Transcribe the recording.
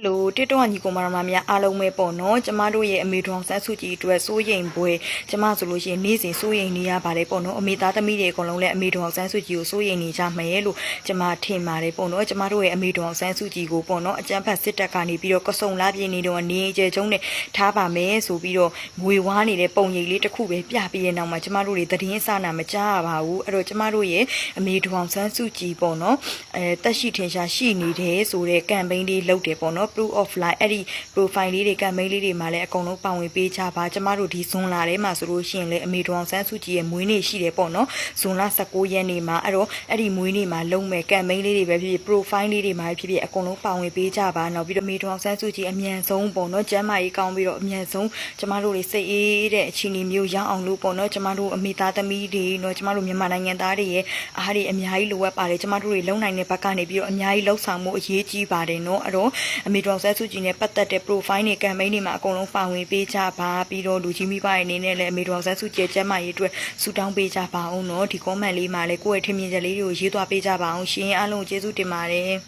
Hello တိတော့ညီကိုမတော်မများအားလုံးပဲပေါ့နော်ကျမတို့ရဲ့အမေတော်ဆန်းစုကြည်အတွက်စိုးရိမ်ပွဲကျမဆိုလို့ရှိရင်နေ့စဉ်စိုးရိမ်နေရပါတယ်ပေါ့နော်အမေသားသမီးတွေအကုန်လုံးလည်းအမေတော်ဆန်းစုကြည်ကိုစိုးရိမ်နေကြမယ်လို့ကျမထင်ပါတယ်ပေါ့နော်ကျမတို့ရဲ့အမေတော်ဆန်းစုကြည်ကိုပေါ့နော်အကြမ်းဖက်စစ်တပ်ကနေပြီးတော့ကစုံလာပြင်းနေတော့နေကျဲကျုံးနဲ့ထားပါမယ်ဆိုပြီးတော့ငွေဝါးနေတဲ့ပုံရိပ်လေးတစ်ခုပဲပြပြီးတဲ့နောက်မှာကျမတို့တွေသတင်းအစနာမကြားရပါဘူးအဲ့တော့ကျမတို့ရဲ့အမေတော်ဆန်းစုကြည်ပေါ့နော်တက်ရှိထင်ရှားရှိနေတယ်ဆိုတဲ့ campaign လေးလုပ်တယ်ပေါ့နော် proof of life အဲ့ဒီ profile လေးတွေ campaign လေးတွေမှာလည်းအကုန်လုံးပါဝင်ပေးကြပါကျမတို့ဒီဇွန်လထဲမှာဆိုလို့ရှိရင်လည်းအမေတော်ဆန်းစုကြည်ရဲ့မွေးနေ့ရှိတယ်ပေါ့နော်ဇွန်လ19ရက်နေ့မှာအဲ့တော့အဲ့ဒီမွေးနေ့မှာလုံးမဲ့ campaign လေးတွေပဲဖြစ်ဖြစ် profile လေးတွေမှာဖြစ်ဖြစ်အကုန်လုံးပါဝင်ပေးကြပါနောက်ပြီးတော့အမေတော်ဆန်းစုကြည်အမြန်ဆုံးပေါ့နော်ကျမ်းမာရေးကောင်းပြီးတော့အမြန်ဆုံးကျမတို့တွေစိတ်အေးတဲ့အခြေအနေမျိုးရောက်အောင်လို့ပေါ့နော်ကျမတို့အမေသားသမီးတွေเนาะကျမတို့မြန်မာနိုင်ငံသားတွေရဲ့အားတွေအများကြီးလိုအပ်ပါတယ်ကျမတို့တွေလုံနိုင်တဲ့ဘက်ကနေပြီးတော့အများကြီးလှုပ်ဆောင်မှုအရေးကြီးပါတယ်เนาะအဲ့တော့အမေတော်ဆန်းစုကြည်နဲ့ပတ်သက်တဲ့ profile တွေ campaign တွေမှာအကုန်လုံးပါဝင်ပေးကြပါပြီးတော့လူကြီးမိဘတွေအနေနဲ့လည်းအမေတော်ဆန်းစုကြည်ကျမ်းမာရေးအတွက်ဆုတောင်းပေးကြပါအောင်เนาะဒီ comment လေးမှာလည်းကိုယ့်ရဲ့ထင်မြင်ချက်လေးတွေကိုရေးသွားပေးကြပါအောင်ရှင်အားလုံးကျေးဇူးတင်ပါတယ်